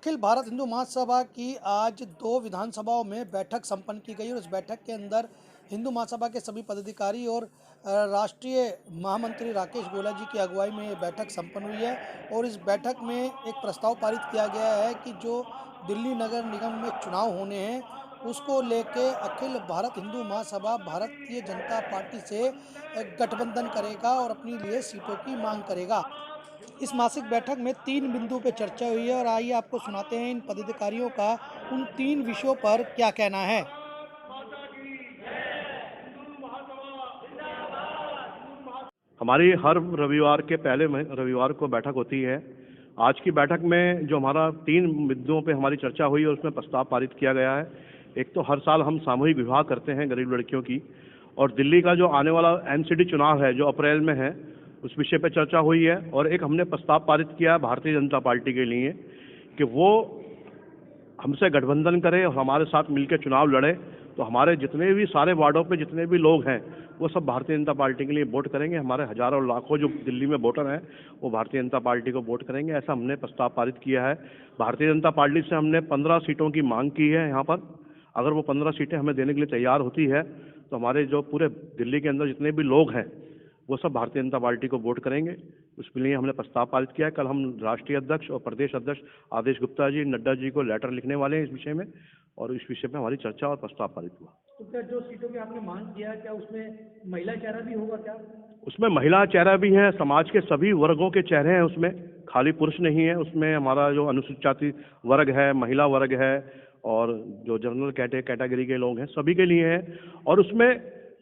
अखिल भारत हिंदू महासभा की आज दो विधानसभाओं में बैठक संपन्न की गई और इस बैठक के अंदर हिंदू महासभा के सभी पदाधिकारी और राष्ट्रीय महामंत्री राकेश गोला जी की अगुवाई में ये बैठक संपन्न हुई है। और इस बैठक में एक प्रस्ताव पारित किया गया है कि जो दिल्ली नगर निगम में चुनाव होने हैं उसको लेके अखिल भारत हिंदू महासभा भारतीय जनता पार्टी से गठबंधन करेगा और अपनी लिए सीटों की मांग करेगा। इस मासिक बैठक में 3 बिंदु पे चर्चा हुई है और आइए आपको सुनाते हैं इन पदाधिकारियों का उन 3 विषयों पर क्या कहना है। हमारी हर रविवार के पहले रविवार को बैठक होती है। आज की बैठक में जो हमारा 3 मुद्दों पे हमारी चर्चा हुई और उसमें प्रस्ताव पारित किया गया है। एक तो हर साल हम सामूहिक विवाह करते हैं गरीब लड़कियों की, और दिल्ली का जो आने वाला एमसीडी चुनाव है जो अप्रैल में है उस विषय पर चर्चा हुई है। और एक हमने प्रस्ताव पारित किया है भारतीय जनता पार्टी के लिए कि वो हमसे गठबंधन करे और हमारे साथ मिलकर चुनाव लड़े, तो हमारे जितने भी सारे वार्डों पे जितने भी लोग हैं वो सब भारतीय जनता पार्टी के लिए वोट करेंगे। हमारे हजारों लाखों जो दिल्ली में वोटर हैं वो भारतीय जनता पार्टी को वोट करेंगे, ऐसा हमने प्रस्ताव पारित किया है। भारतीय जनता पार्टी से हमने 15 सीटों की मांग की है यहाँ पर। अगर वो 15 सीटें हमें देने के लिए तैयार होती है तो हमारे जो पूरे दिल्ली के अंदर जितने भी लोग हैं वो सब भारतीय जनता पार्टी को वोट करेंगे। उसके लिए हमने प्रस्ताव पारित किया है। कल हम राष्ट्रीय अध्यक्ष और प्रदेश अध्यक्ष आदेश गुप्ता जी, नड्डा जी को लेटर लिखने वाले हैं इस विषय में, और इस विषय में हमारी चर्चा और प्रस्ताव पारित हुआ। तो क्या जो सीटों की आपने मांग किया क्या उसमें महिला चेहरा भी होगा क्या? उसमें महिला चेहरा भी है, समाज के सभी वर्गों के चेहरे हैं उसमें, खाली पुरुष नहीं है उसमें। हमारा जो अनुसूचित जाति वर्ग है, महिला वर्ग है और जो जनरल कैटेगरी के लोग हैं सभी के लिए है। और उसमें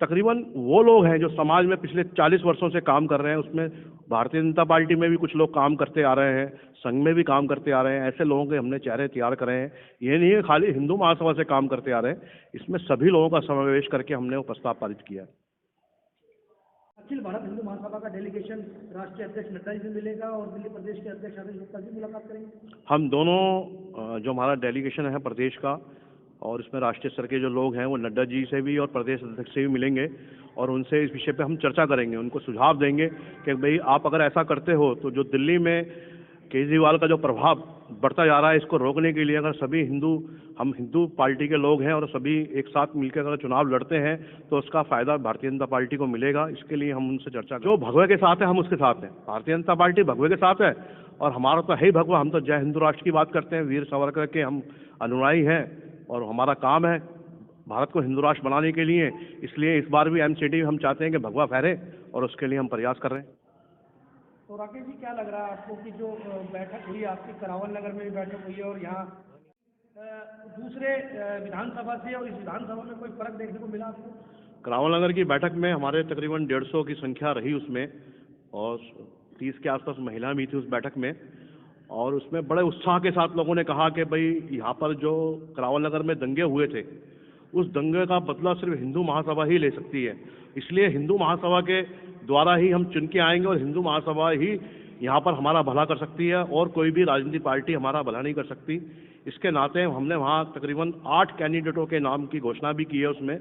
तकरीबन वो लोग हैं जो समाज में पिछले 40 वर्षों से काम कर रहे हैं। उसमें भारतीय जनता पार्टी में भी कुछ लोग काम करते आ रहे हैं, संघ में भी काम करते आ रहे हैं। ऐसे लोगों के हमने चेहरे तैयार करे हैं। ये नहीं है खाली हिंदू महासभा से काम करते आ रहे हैं, इसमें सभी लोगों का समावेश करके हमने वो प्रस्ताव पारित किया है। अखिल भारत हिंदू महासभा का डेलीगेशन राष्ट्रीय अध्यक्ष नड्डा जी से मिलेगा और दिल्ली प्रदेश के अध्यक्ष आदेश गुप्ता जी मुलाकात करेंगे। हम दोनों जो हमारा डेलीगेशन है प्रदेश का और इसमें राष्ट्रीय स्तर के जो लोग हैं वो नड्डा जी से भी और प्रदेश अध्यक्ष से भी मिलेंगे और उनसे इस विषय पे हम चर्चा करेंगे, उनको सुझाव देंगे कि भाई आप अगर ऐसा करते हो तो जो दिल्ली में केजरीवाल का जो प्रभाव बढ़ता जा रहा है इसको रोकने के लिए अगर सभी हम हिंदू पार्टी के लोग हैं और सभी एक साथ मिलकर अगर चुनाव लड़ते हैं तो उसका फायदा भारतीय जनता पार्टी को मिलेगा। इसके लिए हम उनसे चर्चा जो भगवे के साथ है हम उसके साथ हैं। भारतीय जनता पार्टी भगवे के साथ है और हमारा तो है ही भगवा। हम तो जय हिंदू राष्ट्र की बात करते हैं, वीर सावरकर के हम अनुयायी हैं और हमारा काम है भारत को हिंदू राष्ट्र बनाने के लिए। इसलिए इस बार भी एमसीडी हम चाहते हैं कि भगवा फहरे और उसके लिए हम प्रयास कर रहे हैं। तो राकेश जी क्या लग रहा है आपको कि जो बैठक हुई आपकी करावल नगर में भी बैठक हुई है और यहाँ दूसरे विधानसभा से और इस विधानसभा में कोई फर्क देखने को मिला आपको? करावल नगर की बैठक में हमारे तकरीबन 150 की संख्या रही उसमें और 30 के आसपास महिला भी थी उस बैठक में। और उसमें बड़े उत्साह के साथ लोगों ने कहा कि भाई यहाँ पर जो करावल नगर में दंगे हुए थे उस दंगे का बदला सिर्फ हिंदू महासभा ही ले सकती है। इसलिए हिंदू महासभा के द्वारा ही हम चुन के आएंगे और हिंदू महासभा ही यहाँ पर हमारा भला कर सकती है और कोई भी राजनीतिक पार्टी हमारा भला नहीं कर सकती। इसके नाते हमने वहाँ तकरीबन 8 कैंडिडेटों के नाम की घोषणा भी की है उसमें।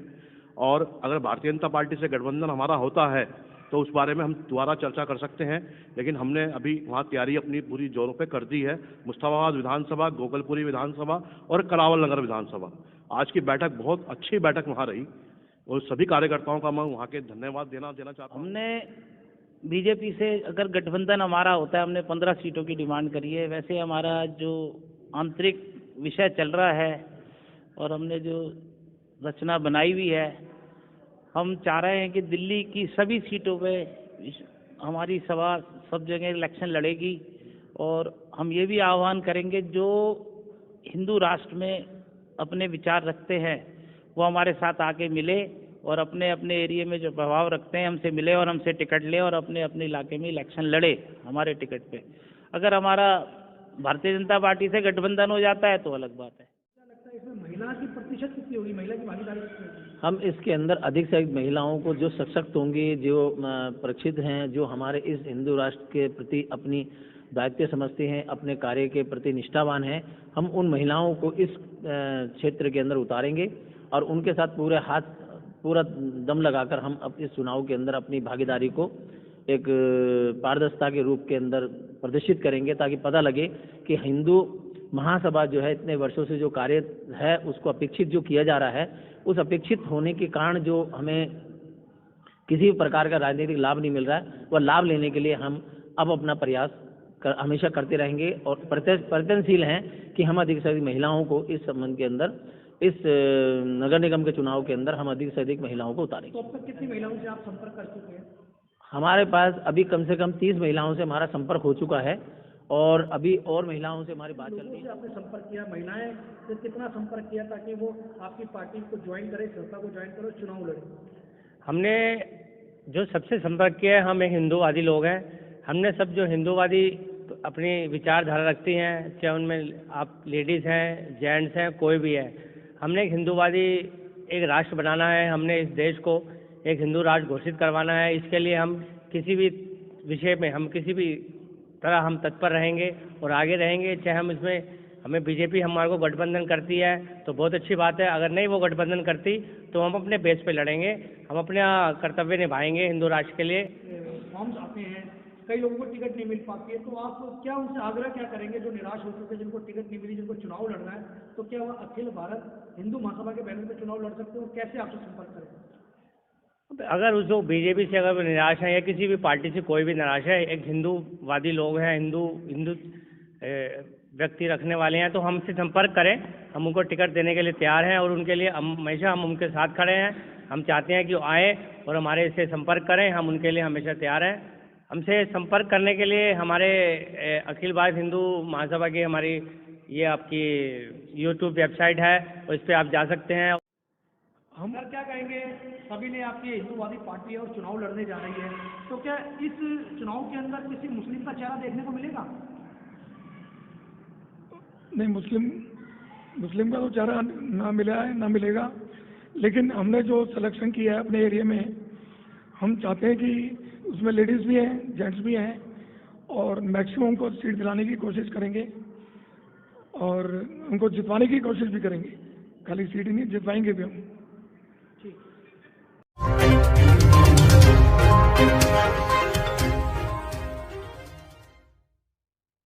और अगर भारतीय जनता पार्टी से गठबंधन हमारा होता है तो उस बारे में हम दोबारा चर्चा कर सकते हैं, लेकिन हमने अभी वहाँ तैयारी अपनी पूरी जोरों पे कर दी है। मुस्तफाबाद विधानसभा, गोकुलपुरी विधानसभा और करावल नगर विधानसभा। आज की बैठक बहुत अच्छी बैठक वहाँ रही और सभी कार्यकर्ताओं का मैं वहाँ के धन्यवाद देना चाहता हूँ। हमने बीजेपी से अगर गठबंधन हमारा होता है, हमने 15 सीटों की डिमांड करी है। वैसे हमारा जो आंतरिक विषय चल रहा है और हमने जो रचना बनाई हुई है, हम चाह रहे हैं कि दिल्ली की सभी सीटों पे हमारी सभा सब जगह इलेक्शन लड़ेगी। और हम ये भी आह्वान करेंगे जो हिंदू राष्ट्र में अपने विचार रखते हैं वो हमारे साथ आके मिले और अपने अपने एरिया में जो प्रभाव रखते हैं हमसे मिले और हमसे टिकट ले और अपने अपने इलाके में इलेक्शन लड़े हमारे टिकट पे। अगर हमारा भारतीय जनता पार्टी से गठबंधन हो जाता है तो अलग बात है। इसमें महिला की प्रतिशत कितनी होगी, महिला की भागीदारी कितनी होगी? हम इसके अंदर अधिक से अधिक महिलाओं को जो सशक्त होंगी, जो प्रशिक्षित हैं, जो हमारे इस हिंदू राष्ट्र के प्रति अपनी दायित्व समझती हैं, अपने कार्य के प्रति निष्ठावान हैं, हम उन महिलाओं को इस क्षेत्र के अंदर उतारेंगे और उनके साथ पूरा दम लगाकर हम अब इस चुनाव के अंदर अपनी भागीदारी को एक पारदर्शिता के रूप के अंदर प्रदर्शित करेंगे ताकि पता लगे कि हिंदू महासभा जो है इतने वर्षों से जो कार्य है उसको अपेक्षित जो किया जा रहा है, उस अपेक्षित होने के कारण जो हमें किसी भी प्रकार का राजनीतिक लाभ नहीं मिल रहा है, वह लाभ लेने के लिए हम अब अपना प्रयास हमेशा करते रहेंगे और प्रयत्नशील हैं कि हम अधिक से अधिक महिलाओं को इस संबंध के अंदर, इस नगर निगम के चुनाव के अंदर हम अधिक से अधिक महिलाओं को उतारेंगे। तो अब तक कितनी महिलाओं से आप संपर्क कर चुके हैं? हमारे पास अभी कम से कम 30 महिलाओं से हमारा संपर्क हो चुका है और अभी और महिलाओं से हमारी बात चल रही है। आपने संपर्क किया, महिलाएं से कितना संपर्क किया ताकि वो आपकी पार्टी को ज्वाइन करे, संस्था को ज्वाइन करे, चुनाव लड़े? हमने जो सबसे संपर्क किया है, हम एक हिंदूवादी लोग हैं। हमने सब जो हिंदूवादी अपनी विचारधारा रखती हैं, चाहे उनमें आप लेडीज़ हैं, जेंट्स हैं, कोई भी है, हमने एक हिंदूवादी एक राष्ट्र बनाना है। हमने इस देश को एक हिंदू राष्ट्र घोषित करवाना है। इसके लिए हम किसी भी विषय में, हम किसी भी तरह हम तत्पर रहेंगे और आगे रहेंगे। चाहे हम इसमें, हमें बीजेपी हमारे को गठबंधन करती है तो बहुत अच्छी बात है, अगर नहीं वो गठबंधन करती तो हम अपने बेस पे लड़ेंगे, हम अपना कर्तव्य निभाएंगे हिंदू राष्ट्र के लिए। फॉर्म्स आते हैं, कई लोगों को टिकट नहीं मिल पाती है, तो आप क्या उनसे आग्रह क्या करेंगे जो निराश हो चुके हैं, जिनको टिकट नहीं मिली, जिनको चुनाव लड़ना है, तो क्या वह अखिल भारत हिंदू महासभा के बैनर पर चुनाव लड़ सकते हो? कैसे आपसे संपर्क करें? अगर उस जो बीजेपी से अगर वो निराश है या किसी भी पार्टी से कोई भी निराश है, एक हिंदूवादी लोग हैं, हिंदू व्यक्ति रखने वाले हैं, तो हमसे संपर्क करें, हम उनको टिकट देने के लिए तैयार हैं और उनके लिए हमेशा हम उनके साथ खड़े हैं। हम चाहते हैं कि वो आए और हमारे से संपर्क करें, हम उनके लिए हमेशा तैयार हैं। हमसे संपर्क करने के लिए हमारे अखिल भारत हिंदू महासभा की हमारी ये आपकी यूट्यूब वेबसाइट है, और इस पर आप जा सकते हैं। हम सर क्या कहेंगे, सभी ने आपकी हिंदूवादी पार्टी है और चुनाव लड़ने जा रही है, तो क्या इस चुनाव के अंदर किसी मुस्लिम का चेहरा देखने को मिलेगा? नहीं, मुस्लिम का तो चेहरा ना मिला है, ना मिलेगा, लेकिन हमने जो सिलेक्शन किया है अपने एरिया में, हम चाहते हैं कि उसमें लेडीज़ भी हैं, जेंट्स भी हैं, और मैक्सिमम को सीट दिलाने की कोशिश करेंगे और उनको जितवाने की कोशिश भी करेंगे। खाली सीट ही नहीं, जितवाएंगे भी हम। ठीक।